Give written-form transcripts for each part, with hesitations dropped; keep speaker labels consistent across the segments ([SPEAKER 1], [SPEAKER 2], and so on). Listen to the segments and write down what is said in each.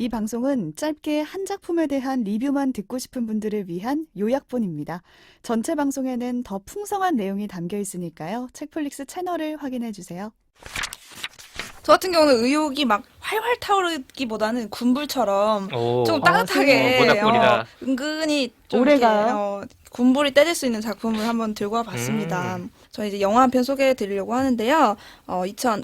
[SPEAKER 1] 이 방송은 짧게 한 작품에 대한 리뷰만 듣고 싶은 분들을 위한 요약본입니다. 전체 방송에는 더 풍성한 내용이 담겨 있으니까요. 책플릭스 채널을 확인해 주세요.
[SPEAKER 2] 저 같은 경우는 의욕이 막 활활 타오르기보다는 군불처럼 좀 따뜻하게
[SPEAKER 3] 모닥불이다.
[SPEAKER 2] 은근히 좀
[SPEAKER 1] 오래가요?
[SPEAKER 2] 이렇게 군불이 떼질 수 있는 작품을 한번 들고 와봤습니다. 저는 이제 영화 한 편 소개해 드리려고 하는데요.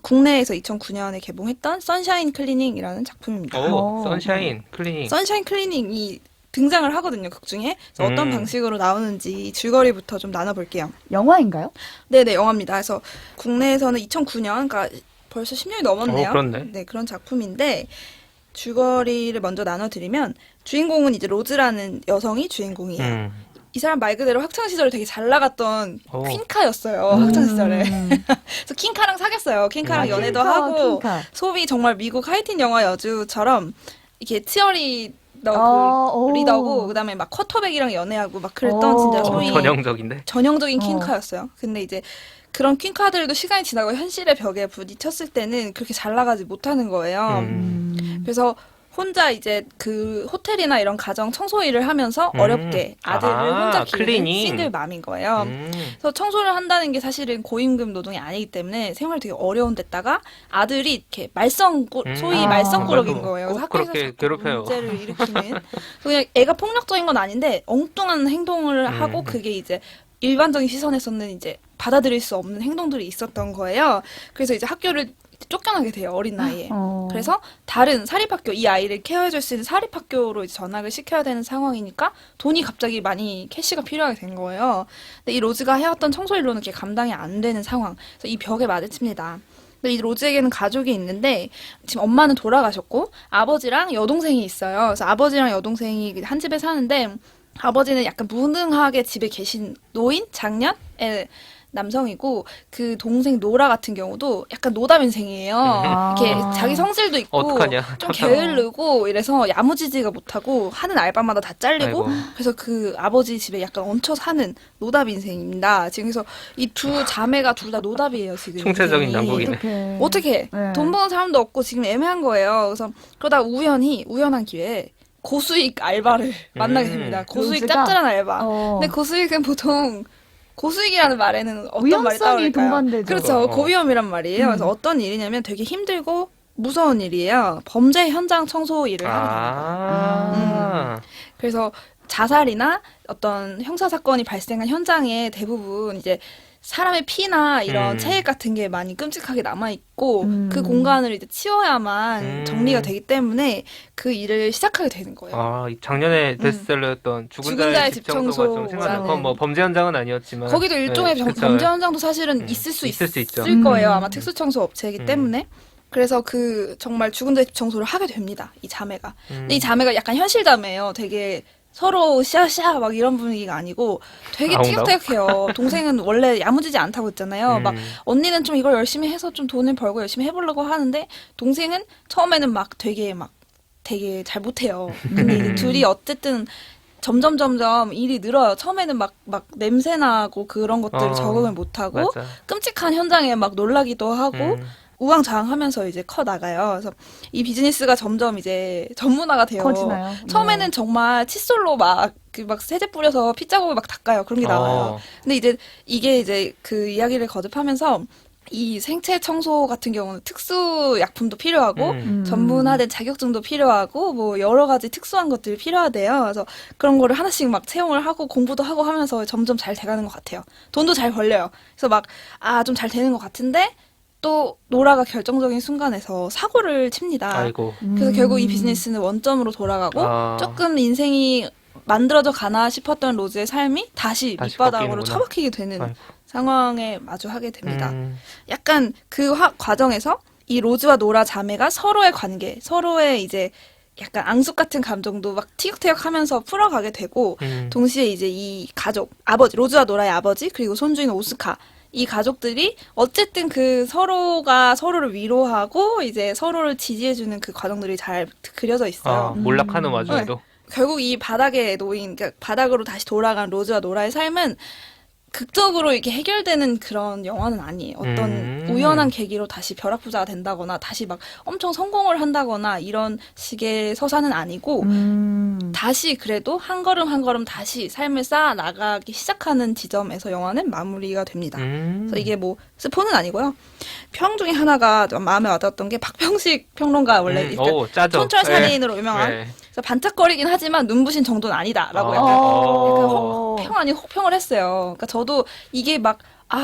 [SPEAKER 2] 국내에서 2009년에 개봉했던 선샤인 클리닝이라는 작품입니다.
[SPEAKER 3] 선샤인 클리닝.
[SPEAKER 2] 선샤인 클리닝이 등장을 하거든요, 극 중에. 그래서 어떤 방식으로 나오는지 줄거리부터 좀 나눠볼게요.
[SPEAKER 1] 영화인가요?
[SPEAKER 2] 네네, 영화입니다. 그래서 국내에서는 2009년, 그러니까 벌써 10년이 넘었네요.
[SPEAKER 3] 그렇네.
[SPEAKER 2] 네, 그런 작품인데 줄거리를 먼저 나눠드리면 주인공은 이제 로즈라는 여성이 주인공이에요. 이 사람 말 그대로 학창 시절에 되게 잘 나갔던 퀸카였어요. 학창 시절에. 그래서 킹카랑 사귀었어요. 킹카랑 연애도 하고
[SPEAKER 1] 킹카.
[SPEAKER 2] 소위 정말 미국 하이틴 영화 여주처럼 이렇게 리더고 그다음에 막 쿼터백이랑 연애하고 막 그랬던 진짜 소위
[SPEAKER 3] 전형적인데.
[SPEAKER 2] 전형적인 퀸카였어요. 근데 이제 그런 퀸카들도 시간이 지나고 현실의 벽에 부딪혔을 때는 그렇게 잘 나가지 못하는 거예요. 그래서 혼자 이제 그 호텔이나 이런 가정 청소 일을 하면서 어렵게 아들을 혼자 키우는
[SPEAKER 3] 클리닝.
[SPEAKER 2] 싱글맘인 거예요. 그래서 청소를 한다는 게 사실은 고임금 노동이 아니기 때문에 생활이 되게 어려운 데다가 아들이 이렇게 소위 말썽꾸러기인
[SPEAKER 3] 맞아.
[SPEAKER 2] 거예요. 그래서
[SPEAKER 3] 꼭
[SPEAKER 2] 학교에서
[SPEAKER 3] 그렇게
[SPEAKER 2] 자꾸
[SPEAKER 3] 괴롭혀요.
[SPEAKER 2] 문제를 일으키는. 그래서 그냥 애가 폭력적인 건 아닌데 엉뚱한 행동을 하고 그게 이제 일반적인 시선에서는 이제 받아들일 수 없는 행동들이 있었던 거예요. 그래서 이제 학교를 쫓겨나게 돼요, 어린 나이에. 그래서 다른 사립학교, 이 아이를 케어해줄 수 있는 사립학교로 이제 전학을 시켜야 되는 상황이니까 돈이 갑자기 많이 캐시가 필요하게 된 거예요. 근데 이 로즈가 해왔던 청소일로는 그게 감당이 안 되는 상황. 그래서 이 벽에 마주칩니다. 근데 이 로즈에게는 가족이 있는데 지금 엄마는 돌아가셨고 아버지랑 여동생이 있어요. 그래서 아버지랑 여동생이 한 집에 사는데 아버지는 약간 무능하게 집에 계신 노인? 장년의 남성이고 그 동생 노라 같은 경우도 약간 노담인생이에요. 이렇게 자기 성질도 있고
[SPEAKER 3] 어떡하냐.
[SPEAKER 2] 좀 게으르고 이래서 야무지지가 못하고 하는 알바마다 다 잘리고
[SPEAKER 3] 아이고.
[SPEAKER 2] 그래서 그 아버지 집에 약간 얹혀 사는 노답 인생입니다. 지금 그래서 이 두 자매가 둘 다 노답이에요, 지금.
[SPEAKER 3] 총체적인
[SPEAKER 2] 인생이.
[SPEAKER 3] 난국이네.
[SPEAKER 2] 어떻게
[SPEAKER 1] 네.
[SPEAKER 2] 돈 버는 사람도 없고 지금 애매한 거예요. 그래서 그러다 우연한 기회에 고수익 알바를 만나게 됩니다. 고수익
[SPEAKER 1] 로즈가?
[SPEAKER 2] 짭짤한 알바. 근데 고수익은 보통 고수익이라는 말에는 어떤 말이
[SPEAKER 1] 위험성이
[SPEAKER 2] 따라올까요?
[SPEAKER 1] 동반되죠.
[SPEAKER 2] 그렇죠. 고위험이란 말이에요. 그래서 어떤 일이냐면 되게 힘들고 무서운 일이에요. 범죄 현장 청소 일을 하게 됩니다. 그래서 자살이나 어떤 형사 사건이 발생한 현장에 대부분 이제 사람의 피나 이런 체액 같은 게 많이 끔찍하게 남아있고 그 공간을 이제 치워야만 정리가 되기 때문에 그 일을 시작하게 되는 거예요.
[SPEAKER 3] 작년에 베스트셀러였던 죽은 자의 집 청소가 좀 생각나요. 그건 뭐 범죄 현장은 아니었지만
[SPEAKER 2] 거기도 일종의
[SPEAKER 3] 네, 그쵸.
[SPEAKER 2] 범죄 현장도 사실은 있을 수
[SPEAKER 3] 있을
[SPEAKER 2] 있을
[SPEAKER 3] 있죠.
[SPEAKER 2] 거예요. 아마 특수청소 업체이기 때문에. 그래서 그 정말 죽은 자의 집 청소를 하게 됩니다. 이 자매가. 근데 이 자매가 약간 현실 자매예요. 되게 서로 씨앗씨앗 막 이런 분위기가 아니고 되게
[SPEAKER 3] 아웅다웅?
[SPEAKER 2] 티격태격해요. 동생은 원래 야무지지 않다고 했잖아요. 막 언니는 좀 이걸 열심히 해서 좀 돈을 벌고 열심히 해보려고 하는데 동생은 처음에는 막 되게 잘 못해요. 근데 이제 둘이 어쨌든 점점 일이 늘어요. 처음에는 막 냄새나고 그런 것들을 적응을 못하고
[SPEAKER 3] 맞아.
[SPEAKER 2] 끔찍한 현장에 막 놀라기도 하고 우왕좌왕하면서 이제 커 나가요. 그래서 이 비즈니스가 점점 이제 전문화가 돼요.
[SPEAKER 1] 커지나요?
[SPEAKER 2] 처음에는 정말 칫솔로 막 세제 뿌려서 핏자국을 막 닦아요. 그런 게 나와요. 근데 이게 이제 그 이야기를 거듭하면서 이 생체 청소 같은 경우는 특수 약품도 필요하고 전문화된 자격증도 필요하고 뭐 여러 가지 특수한 것들이 필요하대요. 그래서 그런 거를 하나씩 막 채용을 하고 공부도 하고 하면서 점점 잘 돼가는 것 같아요. 돈도 잘 벌려요. 그래서 막 좀 잘 되는 것 같은데 또 노라가 결정적인 순간에서 사고를 칩니다.
[SPEAKER 3] 아이고.
[SPEAKER 2] 그래서 결국 이 비즈니스는 원점으로 돌아가고 조금 인생이 만들어져 가나 싶었던 로즈의 삶이 다시 밑바닥으로
[SPEAKER 3] 꺾이는구나.
[SPEAKER 2] 처박히게 되는
[SPEAKER 3] 아이고.
[SPEAKER 2] 상황에 마주하게 됩니다. 약간 그 과정에서 이 로즈와 노라 자매가 서로의 관계, 서로의 이제 약간 앙숙 같은 감정도 막 티격태격하면서 풀어가게 되고 동시에 이제 이 가족, 아버지, 로즈와 노라의 아버지 그리고 손주인 오스카 이 가족들이 어쨌든 그 서로가 서로를 위로하고 이제 서로를 지지해주는 그 과정들이 잘 그려져 있어요.
[SPEAKER 3] 몰락하는 와중에도.
[SPEAKER 2] 결국 이 바닥에 놓인, 그러니까 바닥으로 다시 돌아간 로즈와 노라의 삶은 극적으로 이렇게 해결되는 그런 영화는 아니에요. 어떤 우연한 계기로 다시 벼락부자가 된다거나 다시 막 엄청 성공을 한다거나 이런 식의 서사는 아니고 다시 그래도 한 걸음 한 걸음 다시 삶을 쌓아 나가기 시작하는 지점에서 영화는 마무리가 됩니다. 그래서 이게 뭐 스포는 아니고요. 평 중에 하나가 좀 마음에 와닿았던 게 박병식 평론가 원래 일단
[SPEAKER 3] 짜죠.
[SPEAKER 2] 촌철살인으로 유명한
[SPEAKER 3] 네.
[SPEAKER 2] 그래서 반짝거리긴 하지만 눈부신 정도는 아니다라고 약간 혹평 아닌 혹평을 했어요. 그러니까 저도 이게 막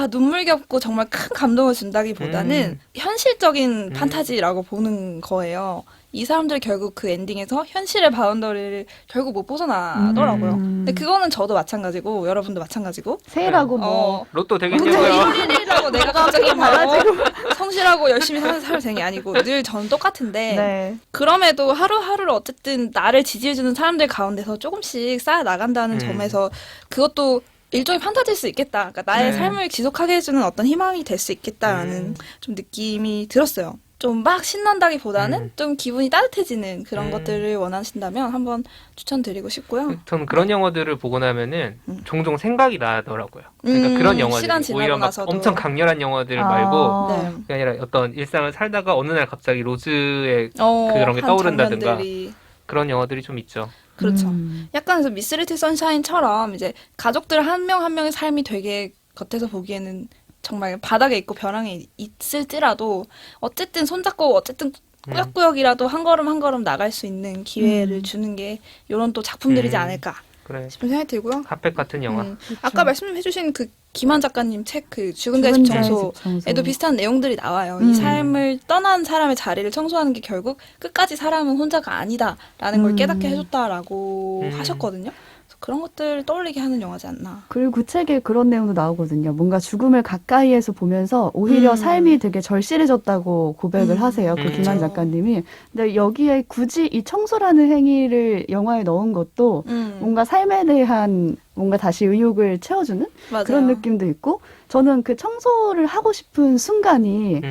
[SPEAKER 2] 눈물겹고 정말 큰 감동을 준다기보다는 현실적인 판타지라고 보는 거예요. 이 사람들 결국 그 엔딩에서 현실의 바운더리를 결국 못 벗어나더라고요. 근데 그거는 저도 마찬가지고 여러분도 마찬가지고.
[SPEAKER 1] 새해라고 뭐
[SPEAKER 3] 로또
[SPEAKER 2] 저
[SPEAKER 3] 되겠냐고요.
[SPEAKER 2] 1일이라고 내가 갑자기 달라지고 성실하고 열심히 살아도 되는 게 아니고 늘 저는 똑같은데
[SPEAKER 1] 네.
[SPEAKER 2] 그럼에도 하루하루를 어쨌든 나를 지지해주는 사람들 가운데서 조금씩 쌓아 나간다는 점에서 그것도 일종의 판타지일 수 있겠다. 그러니까 나의 삶을 지속하게 해주는 어떤 희망이 될 수 있겠다라는 좀 느낌이 들었어요. 좀 막 신난다기보다는 좀 기분이 따뜻해지는 그런 것들을 원하신다면 한번 추천드리고 싶고요.
[SPEAKER 3] 저는 그런 영화들을 보고 나면은 종종 생각이 나더라고요. 그러니까 그런 영화들
[SPEAKER 2] 시간 지나고
[SPEAKER 3] 오히려 막
[SPEAKER 2] 나서도.
[SPEAKER 3] 엄청 강렬한 영화들 말고
[SPEAKER 2] 네.
[SPEAKER 3] 그게 아니라 어떤 일상을 살다가 어느 날 갑자기 로즈의 그런 게
[SPEAKER 2] 한
[SPEAKER 3] 떠오른다든가
[SPEAKER 2] 장면들이.
[SPEAKER 3] 그런 영화들이 좀 있죠.
[SPEAKER 2] 그렇죠. 약간 그래서 미스 리틀 선샤인처럼 이제 가족들 한 명 한 명의 삶이 되게 겉에서 보기에는 정말 바닥에 있고 벼랑에 있을지라도 어쨌든 손잡고 어쨌든 꾸역꾸역이라도 한 걸음 한 걸음 나갈 수 있는 기회를 주는 게 이런 또 작품들이지 않을까
[SPEAKER 3] 그래.
[SPEAKER 2] 싶은 생각이 들고요.
[SPEAKER 3] 핫팩 같은 영화.
[SPEAKER 2] 아까 말씀해주신 그 김한 작가님 책 그 죽은 자의 집 청소에도 비슷한 내용들이 나와요. 이 삶을 떠난 사람의 자리를 청소하는 게 결국 끝까지 사람은 혼자가 아니다라는 걸 깨닫게 해줬다라고 하셨거든요. 그래서 그런 것들 떠올리게 하는 영화지 않나.
[SPEAKER 1] 그리고 그 책에 그런 내용도 나오거든요. 뭔가 죽음을 가까이에서 보면서 오히려 삶이 되게 절실해졌다고 고백을 하세요. 그 김한 작가님이. 근데 여기에 굳이 이 청소라는 행위를 영화에 넣은 것도 뭔가 삶에 대한 뭔가 다시 의욕을 채워주는
[SPEAKER 2] 맞아요.
[SPEAKER 1] 그런 느낌도 있고, 저는 그 청소를 하고 싶은 순간이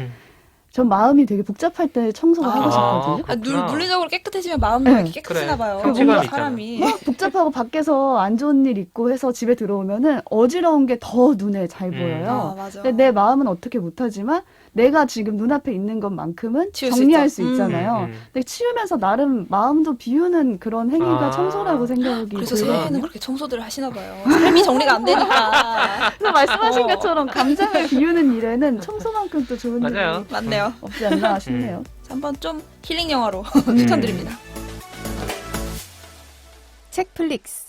[SPEAKER 1] 전 마음이 되게 복잡할 때 청소를 하고 싶거든요.
[SPEAKER 3] 그렇구나.
[SPEAKER 2] 물리적으로 깨끗해지면 마음도
[SPEAKER 1] 네.
[SPEAKER 2] 이렇게 깨끗해지나 봐요.
[SPEAKER 3] 성취감이 있잖아.
[SPEAKER 2] 사람이.
[SPEAKER 1] 막 복잡하고 밖에서 안 좋은 일 있고 해서 집에 들어오면은 어지러운 게 더 눈에 잘 보여요.
[SPEAKER 2] 맞아.
[SPEAKER 1] 근데 내 마음은 어떻게 못하지만 내가 지금 눈앞에 있는 것만큼은
[SPEAKER 2] 치울 수
[SPEAKER 1] 정리할
[SPEAKER 2] 있죠.
[SPEAKER 1] 수 있잖아요. 근데 치우면서 나름 마음도 비우는 그런 행위가
[SPEAKER 3] 아.
[SPEAKER 1] 청소라고 생각이
[SPEAKER 2] 그래서
[SPEAKER 1] 들거든요.
[SPEAKER 2] 새해에는 그렇게 청소들을 하시나 봐요. 삶이 정리가 안 되니까.
[SPEAKER 1] 그래서 말씀하신 것처럼 감정을 비우는 일에는 청소만큼 또 좋은
[SPEAKER 3] 맞아요.
[SPEAKER 1] 일이
[SPEAKER 2] 맞네요.
[SPEAKER 1] 없지 않나 싶네요.
[SPEAKER 2] 한번 좀 힐링 영화로 추천드립니다.
[SPEAKER 4] 책플릭스